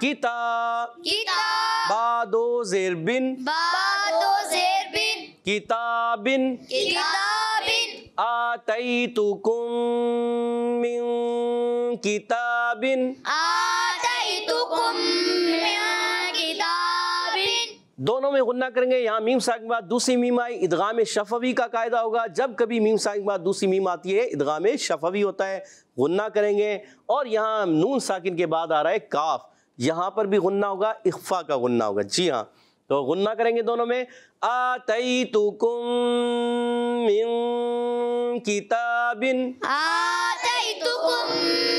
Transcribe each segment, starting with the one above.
کتا کتاب با دو زیر بن بادو زیر بن کتابن کتاب آتیتکم من کتابن آتیتکم من کتاب دونوں میں غنہ کریں گے. یہاں میم ساکن کے بعد دوسری میم آئی, ادغام شفوی کا قاعدہ ہوگا. جب کبھی میم ساکن کے بعد دوسری میم آتی ہے ادغام شفوی ہوتا ہے, غنہ کریں گے. اور یہاں نون ساکن کے بعد آ رہا ہے کاف, یہاں پر بھی غنہ ہوگا, اخفا کا غنہ ہوگا. جی ہاں, تو غنہ کریں گے دونوں میں. آتیتکم من کتاب, آتیتکم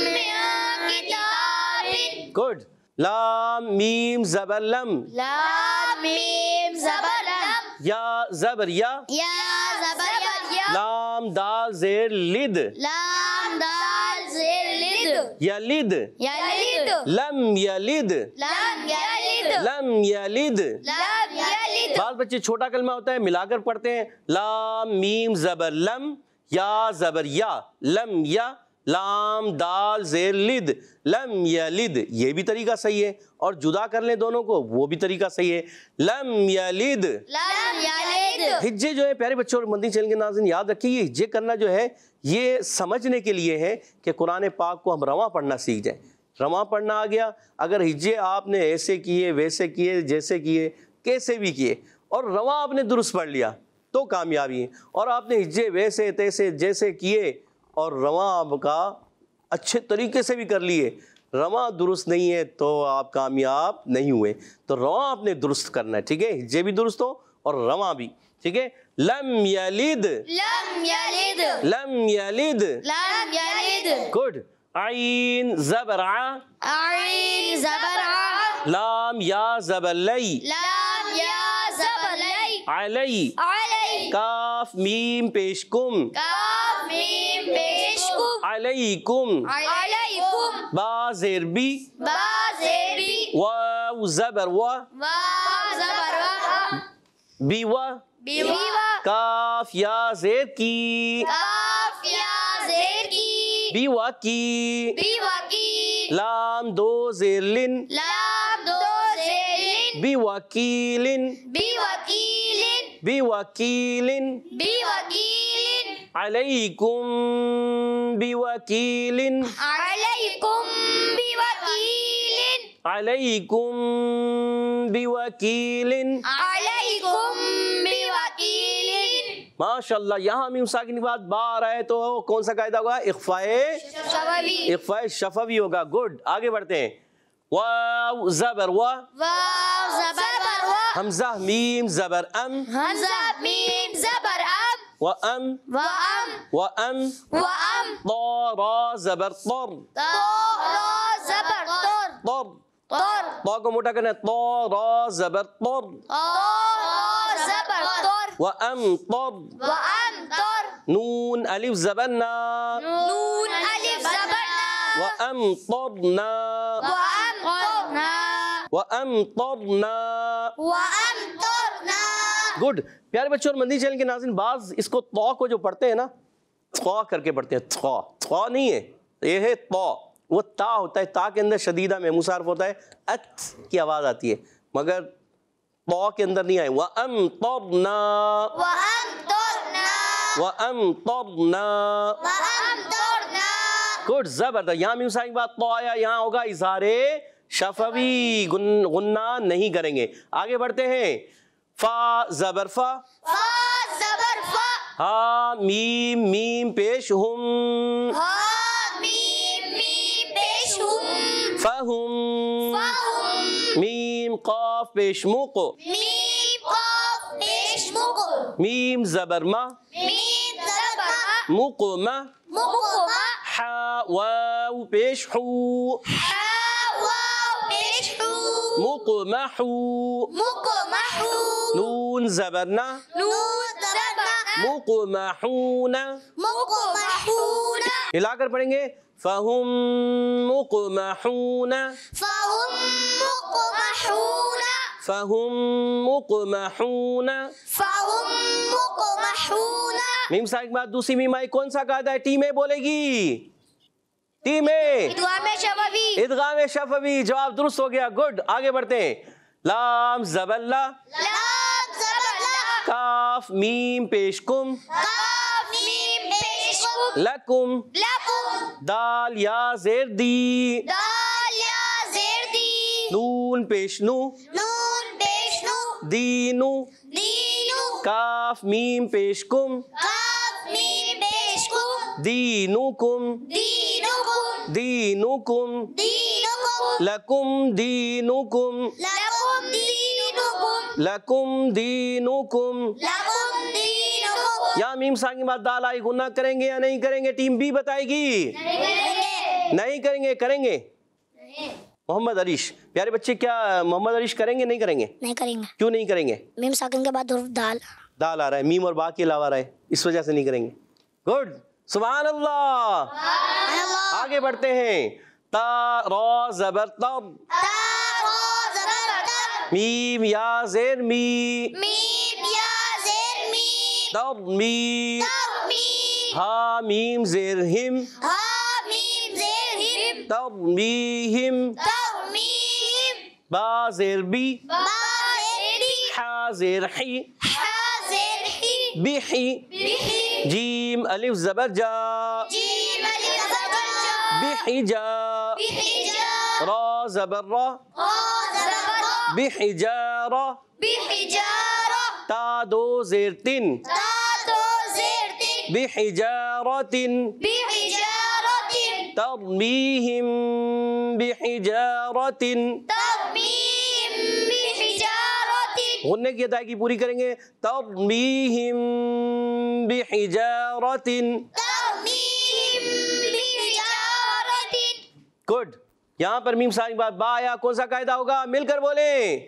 من کتاب گڈ. لام میم زبر لم, لام میم زبر لم یا زبر یا, یا زبر یا لام دال زیر لد, لام دال زیر لد یلد, یلد لم یلد, لم یلد لم یلد. لم یلد بعض بچے چھوٹا کلمہ ہوتا ہے ملا کر پڑھتے ہیں, لام میم زبر لم, یا زبر یا, لم یا, لام دال زیر لد, لم یلد. یہ بھی طریقہ صحیح ہے, اور جدا کر لیں دونوں کو, وہ بھی طریقہ صحیح ہے, لم یلد. لم یلد ہجے جو ہے پیارے بچوں اور مدنی چینل کے ناظرین یاد رکھیے, یہ ہجے کرنا جو ہے یہ سمجھنے کے لیے ہے کہ قرآن پاک کو ہم رواں پڑھنا سیکھ جائیں. رواں پڑھنا آ گیا, اگر ہجے آپ نے ایسے کیے ویسے کیے جیسے کیے کیسے بھی کیے اور رواں آپ نے درست پڑھ لیا تو کامیابی ہے, اور آپ نے ہجے ویسے تیسے جیسے کیے اور رواں آپ کا اچھے طریقے سے بھی کر لیے, رواں درست نہیں ہے تو آپ کامیاب نہیں ہوئے. تو رواں آپ نے درست کرنا ہے, ٹھیک ہے, ہجے بھی درست ہو اور رواں بھی, ٹھیک ہے. لم یلد, لم یلد لم یلد, لم یلد گڈ. عین زبر ع, عین زبر ع لام یا زبر لی, لام یا زبر لی علی, علی کاف میم پیش کم, کاف میم پیش کم علیکم, علیکم با زیر بی, با زیر بی واو زبر و, واو زبر و بی و, بیوا کاف یا زیر کی, کاف یا زیر کی بی و کی, بیوا کی لام دو زیر لن, لام دو زیر بی وکیلن, بوکیل بی وکیلن, بوکیل علیکم بی وکیلن, علیکم بوکیل علیکم بی وکیلن. علیکم بوکیل ماشاء اللہ. یہاں میم ساکن کے بعد با آ رہا ہے تو کون سا قاعدہ ہوگا؟ اخفائے شفوی اخفائے شفوی ہوگا. گڈ, آگے بڑھتے ہیں. واو زبر و, واو زبر و حمزہ میم زبر ام, حمزہ میم زبر ام و ام, وام و ام, وام طا را زبر طر, تو را زبر تر طر, تر طا کو موٹا کرنا ہے, طا را زبر طر, تو را زبر تر و ام طر, وام تر نون الف زبر نا, نون الف زبر نا و ام طرنا, وام ترنا و ام طرنا. وام ترنا گڈ. پیارے بچوں اور مدنی چینل کے ناظرین, بعض اس کو طا کو جو پڑھتے ہیں نا, طا کر کے پڑھتے ہیں, طا, طا نہیں ہے, یہ ہے طا. وہ تا ہوتا ہے, تا کے اندر شدیدہ محموس حرف ہوتا ہے, ات کی آواز آتی ہے, مگر طا کے اندر نہیں آئے. وَأَمْطَرْنَا, وأمطرنا وَأَمْطَرْنَا. وأمطرنا گڈ, زبردست. یہاں بھی مسائل بات طا آیا, یہاں ہوگا اظہار شفوی, غنہ نہیں کریں گے. آگے بڑھتے ہیں. فا زبر فا, فا زبر فا ہا میم میم پیش ہم, ہا میم میم پیش ہم فہم, فہم میم قاف پیش مق, میم قاف پیش مق میم زبر ما, میم زبر مقمہ, مقمہ حا واو پیش حو, حا واو پیش حو مقمح, مقمح نون زبر نا, نون زبر مقمحون. مقمحون ملا کر پڑھیں گے. فہم مقمحون, فهم مقمحون فہم مقمحون. فهم مقمحون میم سا کے بعد دوسری میم آئی, کون سا قاعدہ ہے ٹیمیں بولے گی؟ ٹیم اے ادغام شفوی. ادغام شفوی. جواب درست ہو گیا. گڈ. آگے بڑھتے ہیں. لام زبر لا. لام زبر لا. کاف میم پیش کم. کاف میم پیش کم. لکم. لکم. دال یا زیر دی. دال یا زیر دی. نون پیش نو. نون پیش نو. دینو. دینو. کاف میم پیش کم. کاف میم پیش کم. دینکم. دینکم. دینکم. دینکم. لکم دینکم. لکم دینکم. لکم دینکم. لکم دینکم. یا میم سا کے بعد دال آئی گنہ کریں گے یا نہیں کریں گے؟ ٹیم بی بتائے گی. نہیں کریں گے. کریں گے. محمد عریش. پیارے بچے کیا محمد عریش کریں گے نہیں کریں گے؟ نہیں کریں گے. کیوں نہیں کریں گے؟ میم ساکن کے بعد حرف دال. دال آ رہا ہے، میم اور با کے علاوہ آ رہا ہے، اس وجہ سے نہیں کریں گے. گڈ. سبحان اللہ. آگے بڑھتے ہیں. تا را زبر تب. میم یا زیر می. میم یا زیر می. تب می. تب می. ہا میم زیر ہم. ہا میم زیر ہم. تب میہم. تب میم. با زیر بی. با زیر بی. حا زیر حی. حا زیر حی. بحی. بحی. جیم الف زبر جا. جیم الف زبر جا. بحجا. بحجا. را زبر را. را زبر را. بحجارہ. بحجارہ. تا دو زیر تن. تا دو زیر تن. بحجارۃ. بحجارۃ. ترمیہم بحجارۃ. ترمیم بحجارۃ. غنے کی ادائیگی پوری کریں گے. ترمیہم بحجارۃ. ترمیم بحجارۃ. گڈ. یہاں پر میم ساری بات با آیا، کون سا قاعدہ ہوگا؟ مل کر بولیں.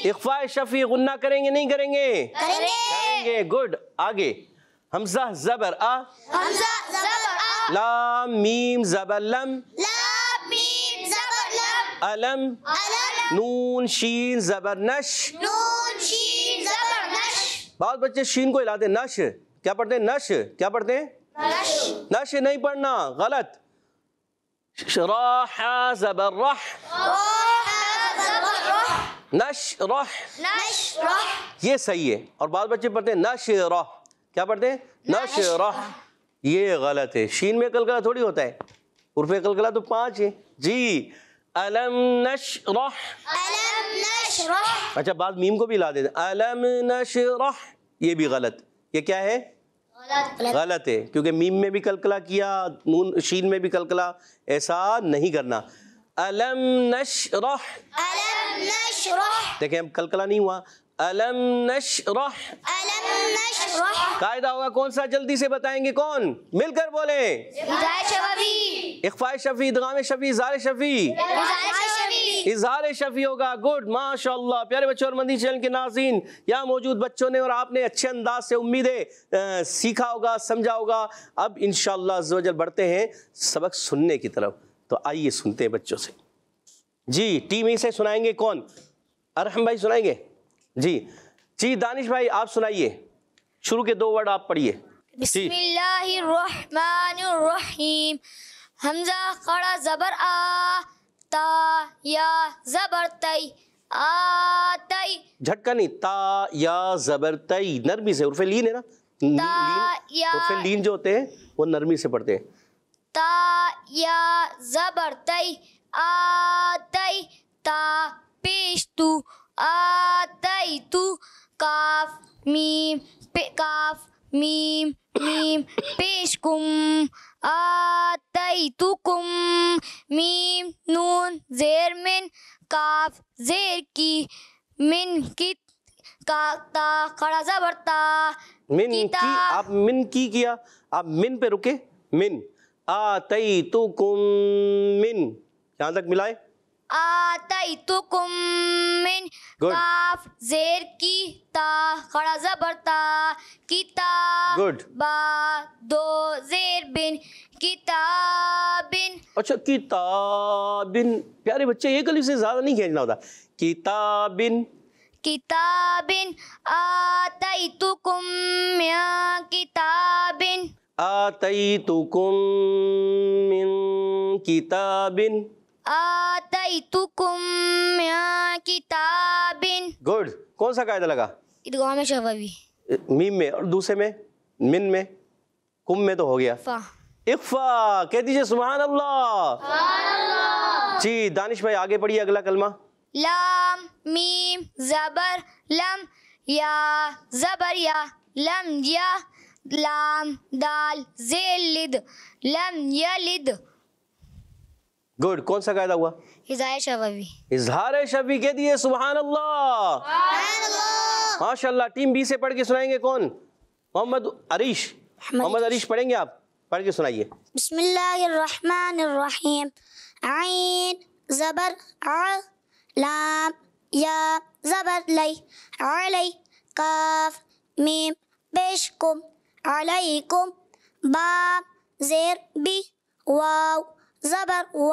اخفاء شفی. غنہ کریں گے نہیں کریں گے؟ کریں گے. گڈ. آگے. حمزہ زبر آ. حمزہ زبر آ. لام میم زبر لم. لام میم زبر لم. علم. علم. نون شین زبر نش. نون شین زبر نش. بعض بچے شین کو ہلاتے ہیں. نش کیا پڑھتے ہیں؟ نش کیا پڑھتے ہیں؟ نش. نش نہیں پڑھنا، غلط. راح زبر رح. راح زبر رح. نش رح. نش رح. یہ صحیح ہے. اور بعض بچے پڑھتے ہیں نش رح. کیا پڑھتے ہیں؟ نش رح. یہ غلط ہے. شین میں قلقلہ تھوڑی ہوتا ہے، حرف قلقلہ تو 5 ہے. جی. الم نشرح. علم نشرح. اچھا بعض میم کو بھی لا دیتے ہیں. الم نشرح. یہ بھی غلط. یہ کیا ہے؟ غلط ہے، کیونکہ میم میں بھی قلقلہ کیا، نون شین میں بھی قلقلہ. ایسا نہیں کرنا. الم نشرح. علم نشرح. دیکھیں اب قلقلہ نہیں ہوا. الم نشرح. علم نشرح. قاعدہ ہوگا کون سا؟ جلدی سے بتائیں گے کون؟ مل کر بولیں. ادغام شفوی. اخفاء شفی، ادغام شفی، اظہار شفی. ادغام شفوی. اظہار شفی ہوگا. گڈ. ماشاء اللہ. پیارے بچوں اور مدنی چینل کے ناظرین، یہاں موجود بچوں نے اور آپ نے اچھے انداز سے امید ہے سیکھا ہوگا، سمجھا ہوگا. اب انشاءاللہ عز و جل بڑھتے ہیں سبق سننے کی طرف. تو آئیے سنتے ہیں بچوں سے. جی ٹیم ای سے سنائیں گے کون؟ ارحم بھائی سنائیں گے؟ جی دانش بھائی آپ سنائیے. شروع کے 2 ورڈ آپ پڑھیے. بسم اللہ الرحمن الرحیم. حمزہ خڑا زبر آ. تا یا زبر تی. آتی. جھٹکا نہیں. تا یا زبر تی. نرمی سے. حرف لین ہے نا. تا یا حرف لین جو ہوتے ہیں وہ نرمی سے پڑھتے ہیں. تا یا زبر تی. آتی. تا پیش تو. آتی تو. کاف میم کاف میم میم پیش کم. آتیتکم. میم نون زیر من. کاف زیر کی. من کی. تا کھڑا زبر تا. من کی. آپ من کی کیا، آپ من پہ رکے. من. آتیتکم من. یہاں تک ملائے. آتیتکم من. Good. کاف زیر کی. تا کھڑا زبر تا. کتاب. Good. با دو زیر بن. کتابن. اچھا کتابن. پیارے بچے ایک الف سے زیادہ نہیں کھینچنا ہوتا. کتابن. کتابن. آتیتکم من کتابن. آتیتکم من کتاب. آتیتکم من کتاب. گڈ. کون سا قاعدہ لگا؟ ادغام شفوی. میم میں، اور دوسرے میں من میں، کم میں تو ہو گیا فا. اخفا. کہہ دیجئے سبحان اللہ. جی دانش بھائی آگے پڑھیے اگلا کلمہ. لام میم زبر لم یا زبر یا لم یا لام دال زیل لد لم یلد. گڈ. کون سا قاعدہ ہوا؟ ہدایہ شفوی. اظہار شفوی. کہہ دیجئے سبحان اللہ. ماشاء اللہ. ٹیم بی سے پڑھ کے سنائیں گے کون؟ محمد عریش. محمد عریش پڑھیں گے آپ؟ پڑھ کے سنائیے. بسم اللہ الرحمن الرحیم. عین زبر ع لام یا زبر لی علی کاف میم پیش کم علیکم با زیر بی واو زبر و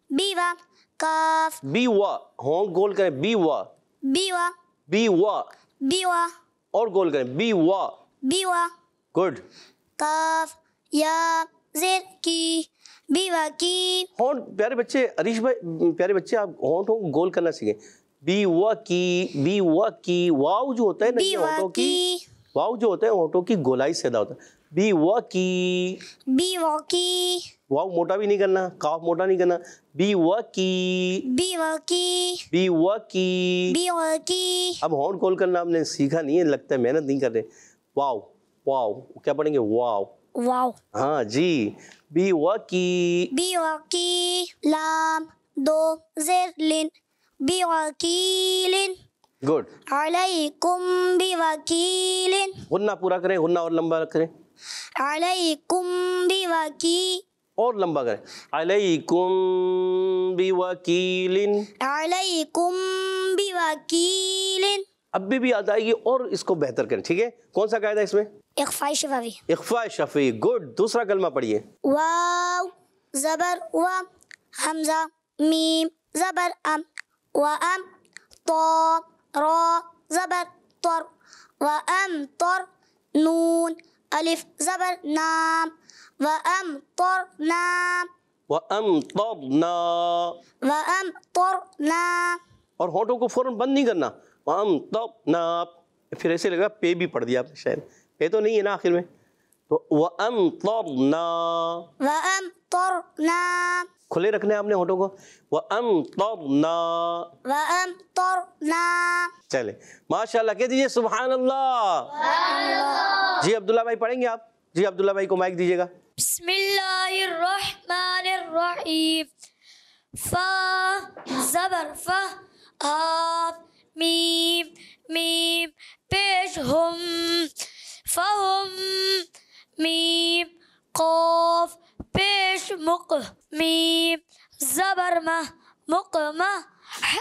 بیوا کاف بی وا. ہونٹ گول کریں. بی وا. بیوا بی وا. بیوا اور گول کریں. بی وا. بیوا گڈ. کاف یا زیر کی بیوا کی. ہونٹ پیارے بچے، عریش بھائی پیارے بچے، آپ ہونٹوں کو گول کرنا سیکھیں. بی وا کی. بی وا کی. واو جو ہوتا ہے نا، یہ بیوا ہونٹوں کی، کی واو جو ہوتا ہے ہونٹوں کی گولائی سے ادا ہوتا ہے. بی وا کی. بیوا کی واو موٹا بھی نہیں کرنا، کاف موٹا نہیں کرنا. بی وا کی. بیوا کی بی وا کی. بیوا کی. اب ہونٹ گول کرنا آپ نے سیکھا نہیں ہے، لگتا ہے محنت نہیں کر رہے. واو. واو کیا پڑھیں گے؟ واو. واو. ہاں جی. بی وا کی. بیوا کی لام دو زیر لن بیوا کیلن. گڈ. علیکم بوکیل. غنہ پورا کریں، غنہ اور لمبا کریں، علیکم بوکی. اور لمبا کریں. علیکم بوکیل. علیکم بوکیل. اب بھی یاد آئے گی، اور اس کو بہتر کریں. ٹھیک ہے. کون سا قاعدہ ہے اس میں؟ اخفاء شفوی. اخفاء شفوی. گڈ. دوسرا کلمہ پڑھیے. واو زبر و حمزہ میم زبر ام و ام تو را زبر تر و ام تر نون الف زبر نام و ام تر نام وَأَمْطَرْنَا. و ام تر نام. اور ہونٹوں کو فوراً بند نہیں کرنا. وَأَمْطَرْنَا. پھر ایسے لگا پے بھی پڑھ دیا آپ نے شاید. پے تو نہیں ہے نا آخر میں. تو وَأَمْطَرْنَا. و ام تر نام. کھلے رکھنے آپ نے ہونٹوں کو. وَأَمْطَرْنَا. و ام تر نام. چلے ماشاءاللہ. کہہ دیجئے سبحان اللہ. جی عبداللہ بھائی پڑھیں گے آپ؟ جی عبداللہ بھائی کو مائک دیجیے گا. بسم اللہ الرحمن الرحیم. فا زبر فا آف میم میم پیش ہم فہم میم قاف پیش مق میم زبر مہ مق مہ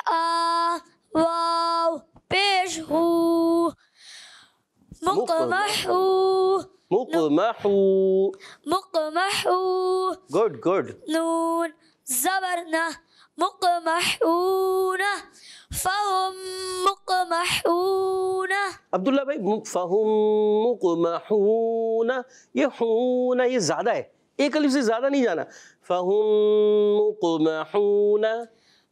آ واو پیش ہو مق محو مقمحو. مقمحو. Good good. نون زبر نہ مقمحون فهم مقمحون. عبداللہ بھائی فہم مقمحون. یہ ہون یہ زیادہ ہے، ایک الف سے زیادہ نہیں جانا. فہم مقمحون.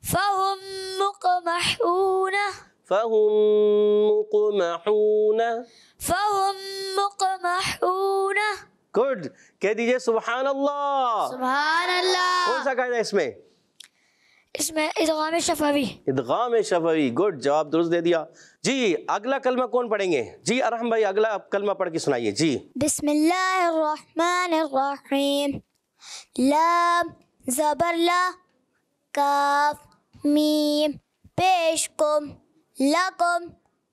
فهم مقمحون. فہم مقمحون. فهم مقمحون. گڈ. کہہ دیجئے سبحان اللہ. سبحان اللہ. کون سا قاعدہ ہے اس میں؟ اس میں ادغام شفوی. ادغام شفوی. گڈ. جواب درست دے دیا. جی اگلا کلمہ کون پڑھیں گے؟ جی ارحم بھائی اگلا کلمہ پڑھ کے سنائیے. جی بسم اللہ الرحمن الرحیم. لام زبر لا کاف میم پیش کم لکم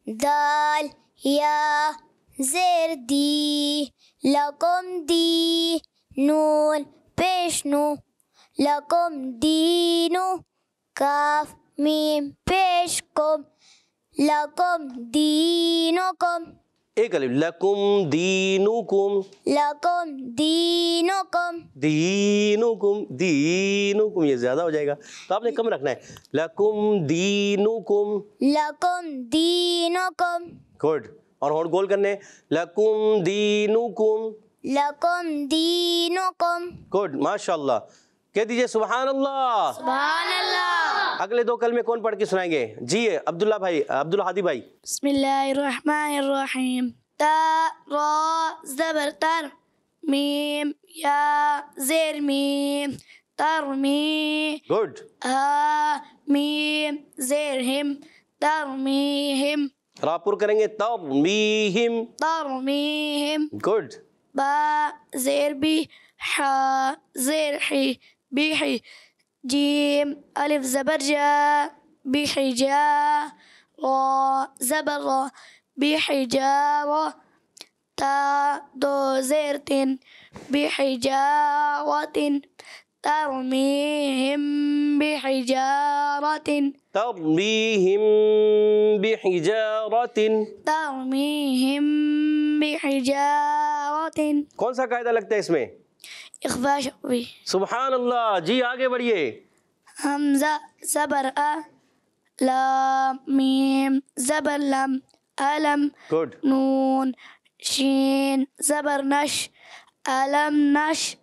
دال یا زیر دی لکم دی نون پیش نو لکم دینو کاف میم پیش کم لکم دینکم. ایک الف. لکم دینکم. لکم دینکم. دینکم. دینکم یہ زیادہ ہو جائے گا تو آپ نے کم رکھنا ہے. لکم دینکم. لکم دینکم. گڈ. اور ہونٹ گول کرنے. لکم دینکم. لکم دینکم. گڈ ماشاء اللہ. کہہ دیجئے سبحان اللہ. سبحان اللہ. اگلے دو کلمے کون پڑھ کے سنائیں گے؟ جی عبداللہ بھائی، عبدالہادی بھائی. بسم اللہ الرحمن الرحیم. تا را زبر تر، میم یا زیر میم ترمی. گڈ. ہا میم زیر ہم ترمیہم. را پر کریں گے ترمیہم. ترمیہم. گڈ. با زیر بی حا زیر حی بیحی. جیم الف زبر جا بیحی جا. را زبر را بیحی جا را. تا دو زیر تن بیحی جا را تن. ترمیہم بحجارة. ترمیہم بحجارۃ. ترمیہم بحجارة. کون سا قاعدہ لگتا ہے اس میں؟ اخفاء شفوی. سبحان اللہ. جی آگے بڑھیے. حمزہ زبر ا، لام میم زبر لم علم. گڈ. نون شین زبر نش علم نش.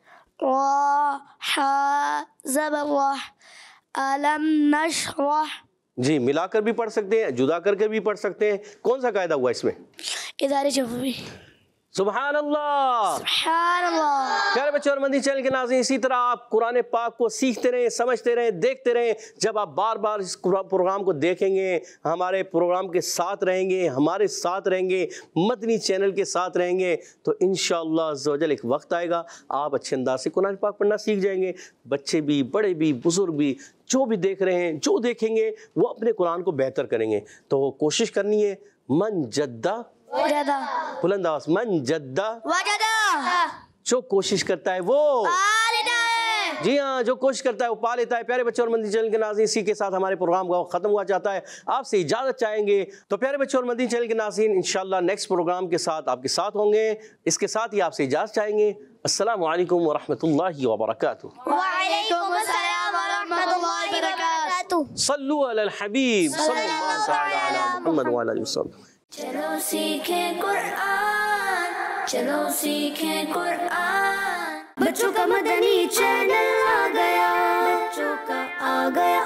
را حا زبر راح علم نشرح. جی ملا کر بھی پڑھ سکتے ہیں، جدا کر کے بھی پڑھ سکتے ہیں. کون سا قاعدہ ہوا اس میں؟ ادارے شفوی. سبحان اللہ. سبحان اللہ. پیارے بچے اور مدنی چینل کے ناظرین، اسی طرح آپ قرآن پاک کو سیکھتے رہیں، سمجھتے رہیں، دیکھتے رہیں. جب آپ بار بار اس پروگرام کو دیکھیں گے، ہمارے پروگرام کے ساتھ رہیں گے، ہمارے ساتھ رہیں گے، مدنی چینل کے ساتھ رہیں گے، تو انشاءاللہ عز و جل ایک وقت آئے گا آپ اچھے انداز سے قرآن پاک پڑھنا سیکھ جائیں گے. بچے بھی، بڑے بھی، بزرگ بھی، جو بھی دیکھ رہے ہیں، جو دیکھیں گے وہ اپنے قرآن کو بہتر کریں گے. تو کوشش کرنی ہے. من جدہ، وجدہ بلند آواز، من جدہ، وجدہ. جو کوشش کرتا ہے وہ آلدہ ہے. جی ہاں، جو کوشش کرتا ہے وہ پا لیتا ہے. پیارے بچے اور مدنی چینل کے ناظرین، اسی کے ساتھ ہمارے پروگرام کا ختم ہوا چاہتا ہے. آپ سے اجازت چاہیں گے. تو پیارے بچے اور مدنی چینل کے ناظرین، انشاءاللہ نیکسٹ پروگرام کے ساتھ آپ کے ساتھ ہوں گے. اس کے ساتھ ہی آپ سے اجازت چاہیں گے. السلام علیکم ورحمۃ اللہ وبرکاتہ. وعلیکم السلام ورحمۃ اللہ وبرکاتہ. صلو علی الحبیب صلی اللہ تعالی علی محمد وعلی آلہ وسلم. چلو سیکھیں قرآن، چلو سیکھیں قرآن. بچوں کا مدنی چینل آ گیا، بچوں کا آ گیا